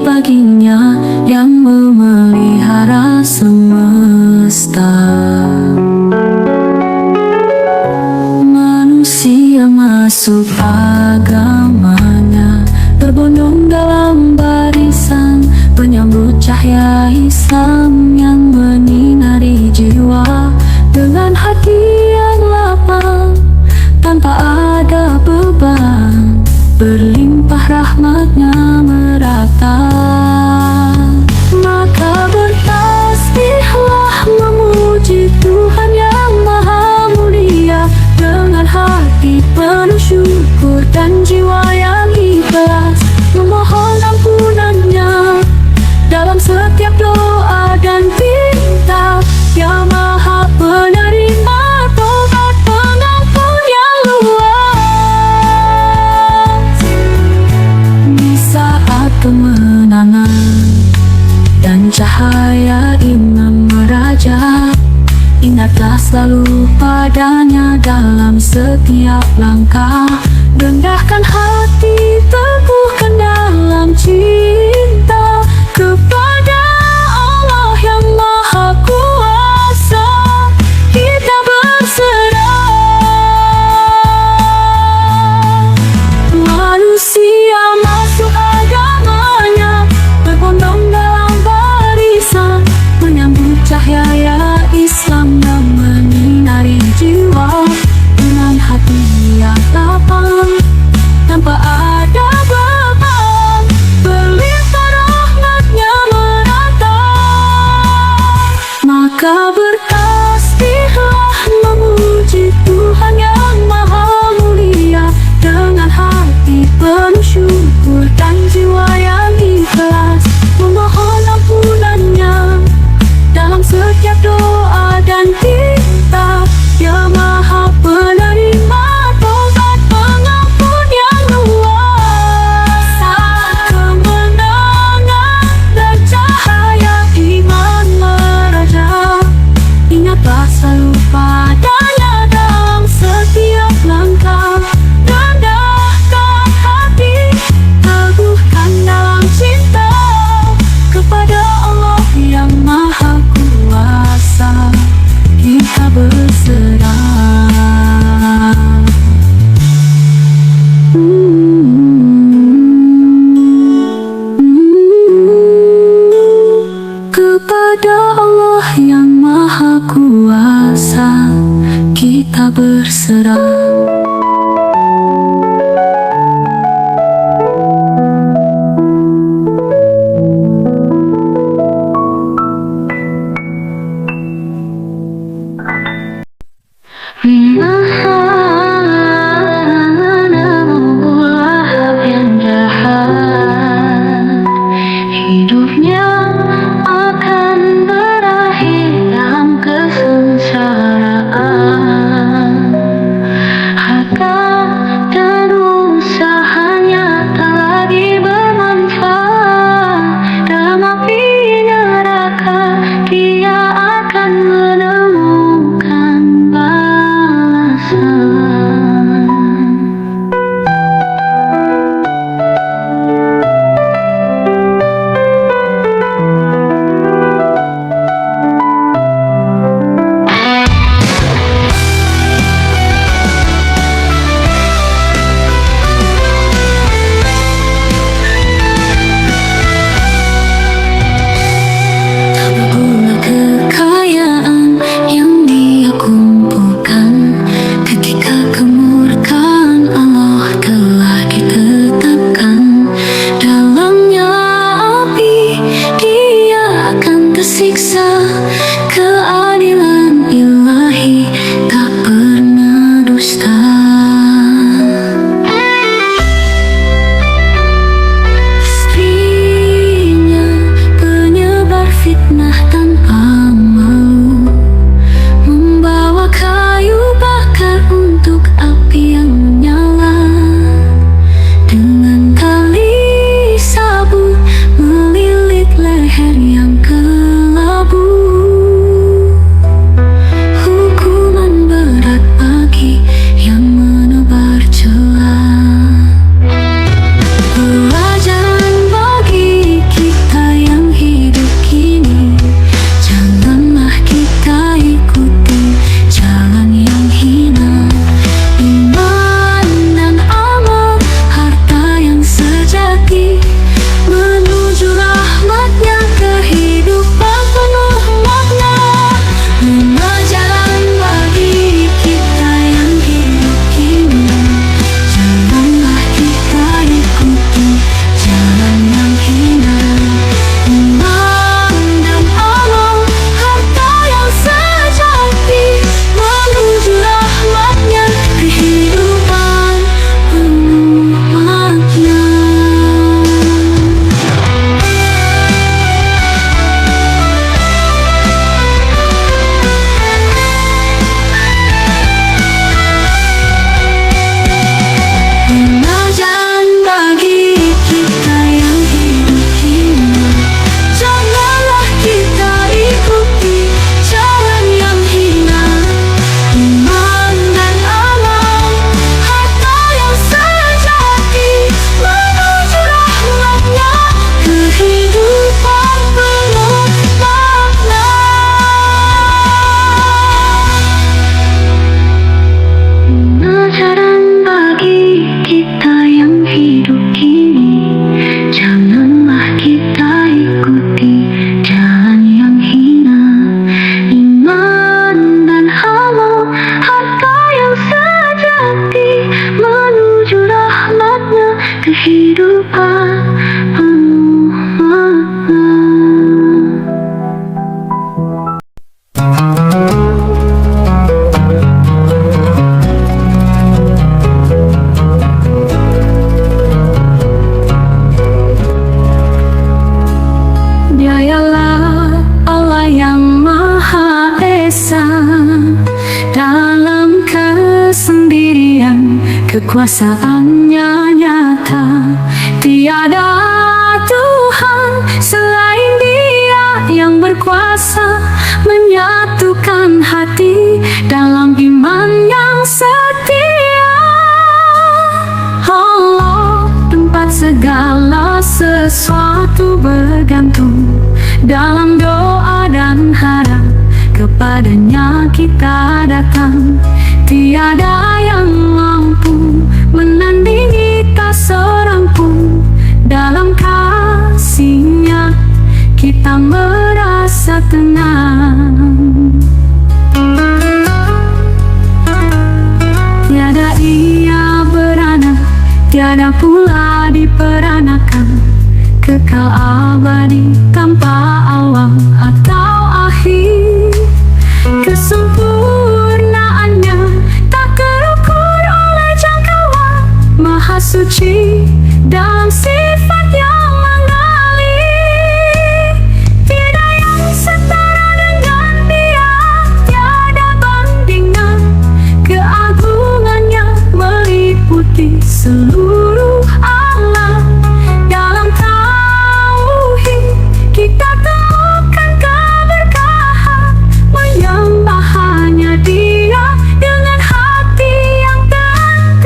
baginya yang memelihara semesta. Manusia masuk agamanya, berbondong dalam barisan, menyambut cahaya Islam yang menyinari jiwa. Dengan hati yang lapang, tanpa ada beban, berlimpah rahmatnya merata. Maka bertasbihlah memuji Tuhan yang maha mulia, dengan hati penuh syukur dan jiwa yang ikhlas, memohon ampunannya dalam setiap doa dan pinta. Ya maha penerima tobat, pengampun yang luas. Di saat kemenangan dan cahaya iman meraja, ingatlah selalu padanya dalam setiap langkah. Rendahkan hati, teguhkan dalam cinta kepada Allah yang maha kuasa. Kita berserah. Manusia masuk agamanya, berbondong dalam barisan, menyambut cahaya Islam yang menyinari jiwa. Dengan hati yang lapang, tanpa ada beban, berlimpah rahmatnya merata. Maka bertasbihlah memuji Tuhan yang maha mulia, dengan hati penuh syukur dan jiwa yang ikhlas, memohon ampunannya dalam setiap doa dan pinta. Ya maha penerima tobat, pengampun yang luas. Saat kemenangan dan cahaya iman meraja, ingatlah selalu padanya dalam setiap langkah. Rendahkan hati, teguhkan dalam cinta kepada Allah yang maha kuasa. Kita berserah. Kepada Allah yang maha kuasa, kita berserah. Yang jahat, hidupnya akan berakhir dalam kesengsaraan. Dialah Allah yang Maha Esa, dalam kesendirian kekuasaannya nyata. Tiada Tuhan selain Dia yang berkuasa menyatukan hati dalam iman yang setia. Allah tempat segala sesuatu bergantung, dalam doa dan harap kepadanya kita datang. Tiada yang mampu menandingi tak seorang pun, dalam kasih-Nya kita merasa tenang. Tiada Ia beranak, tiada pula diperanakan, kekal abadi tanpa awal atau akhir. Kesempurnaannya tak terukur oleh jangkauan, Maha suci dalam sifat yang mengalir. Tiada yang setara dengan Dia, tiada bandingan. Keagungannya meliputi seluruh alam. Dalam tauhid kita temukan keberkahan, menyembah hanya Dia dengan hati yang tenang.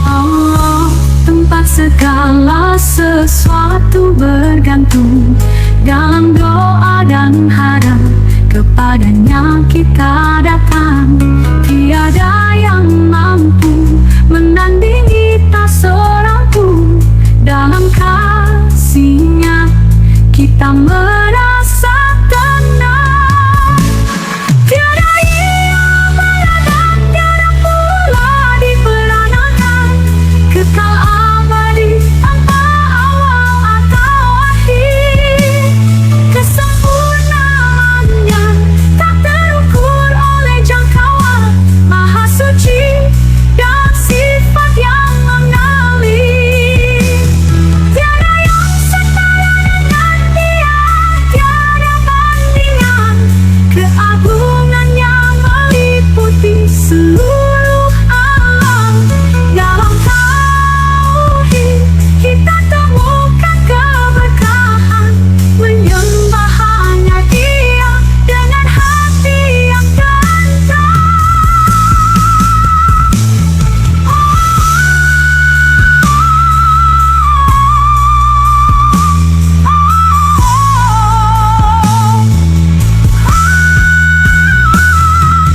Allah tempat segala sesuatu bergantung, dalam doa dan harap kepadanya kita datang. Tiada yang mampu menandingi tak seorang pun, dalam kasih-Nya kita merasa tenang. Tiada Ia beranak, tiada pula diperanakan, kekal abadi tanpa awal atau akhir. Kesempurnaannya tak terukur oleh jangkauan, Maha suci dan sifat yang mengalir. Tiada yang setara dengan Dia, tiada bandingan. Keagungannya meliputi seluruh alam. Dalam tauhid kita temukan keberkahan, menyembah hanya Dia dengan hati yang tenang.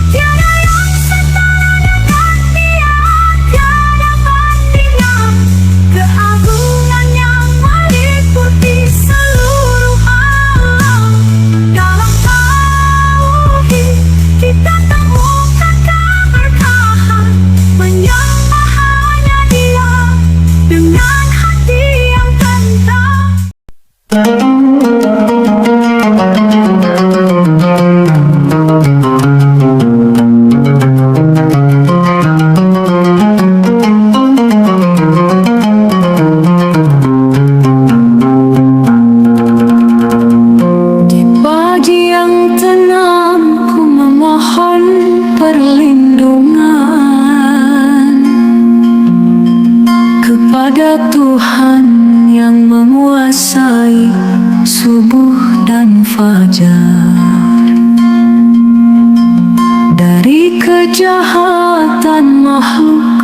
Tiada yang setara dengan Dia, tiada bandingan. Keagungannya meliputi seluruh alam. Dalam tauhid kita temukan keberkahan, menyembah hanya Dia dengan hati yang tenang. Di pagi yang tenang ku memohon perlindungan kepada Tuhan yang menguasai subuh dan fajar, dari kejahatan makhluk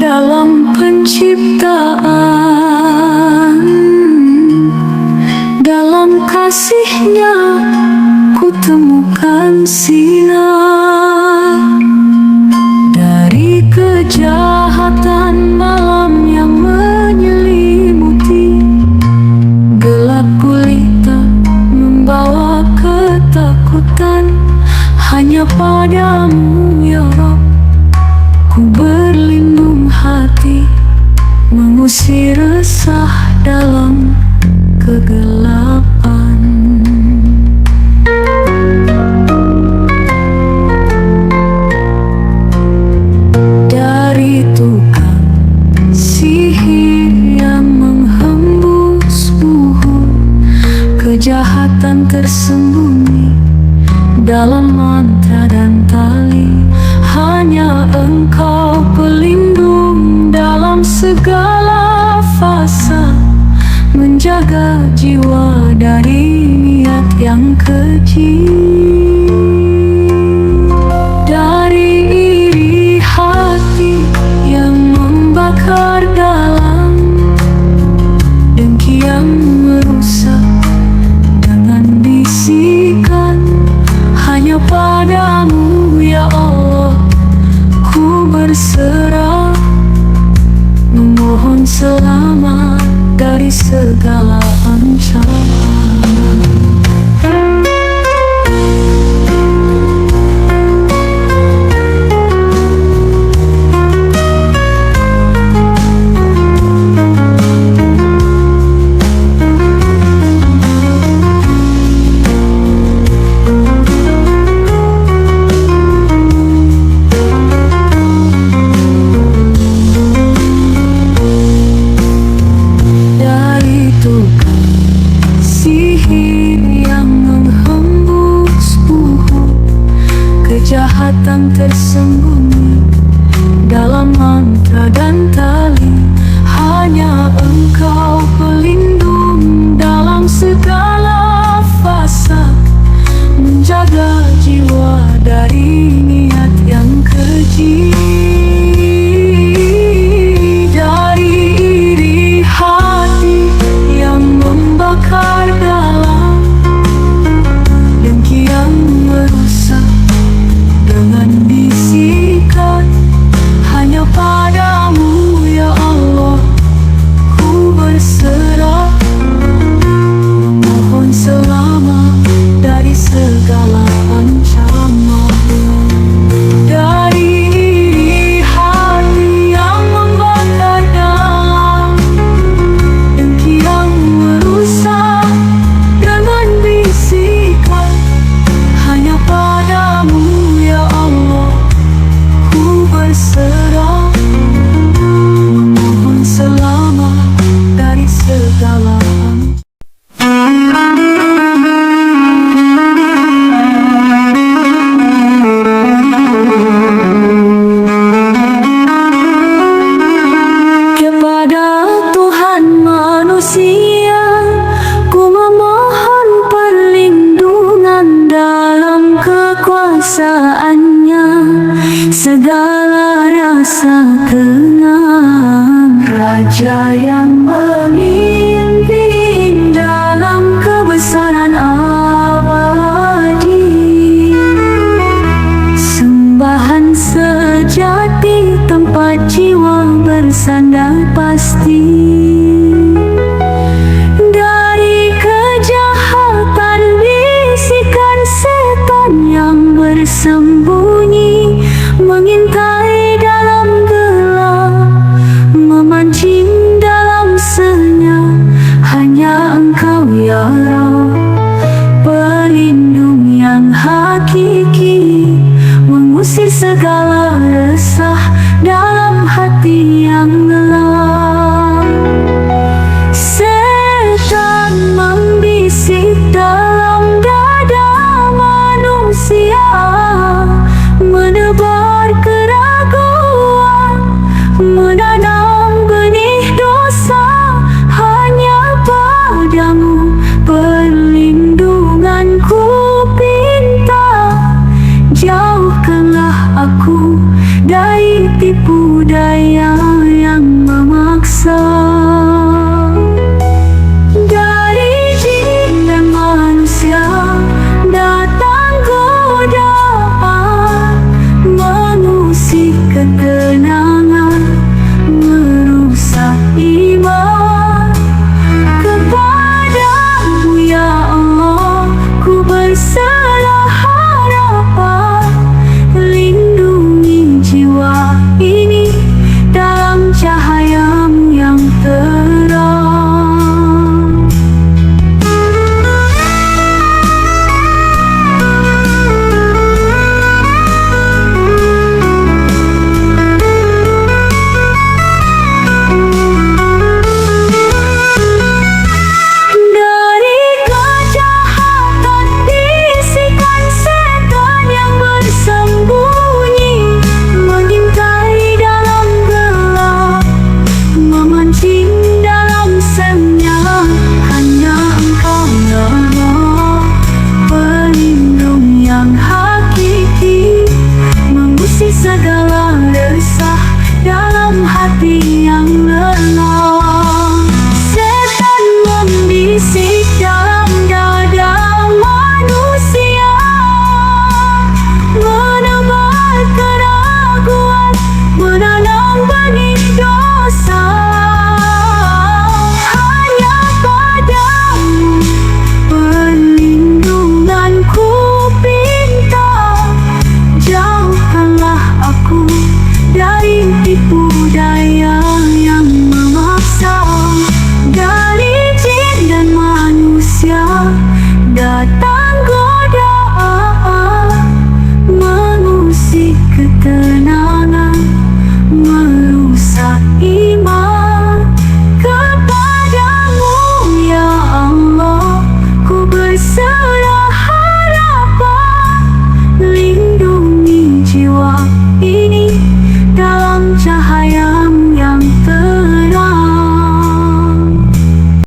dalam penciptaan. Dalam kasih-Nya ku temukan sinar, dari kejahatan makhluk usir resah dalam kegelapan. Dari tukang sihir yang menghembus buhur, kejahatan tersembunyi dalam mantra dan tali. Hanya Engkau pelindung dalam segala fasa, menjaga jiwa dari niat yang keji. Dari iri hati yang membakar dalam, dengki yang merusak dengan bisikan, hanya Padamu ya Allah ku berserah, memohon selamat dari segala ancaman. Kejahatan tersembunyi dalam mantra dan tali. Hanya Engkau pelindung dalam segala fasa, menjaga jiwa dari niat yang keji. Dari iri hati yang membakar dalam, dengki yang merusak dengan bisikan, hanya Padamu ya Allah ku berserah, memohon selamat dari segala ancaman. Dari iri hati yang membakar dalam, dengki yang merusak dengan bisikan, hanya Padamu ya Allah ku berserah, memohon selamat dari segala kepada Tuhan manusia ku memohon perlindungan dalam kekuasaannya, segala rasa tenang. Raja yang memimpin dalam kebesaran abadi, sembahan sejati tempat jiwa bersandar pasti.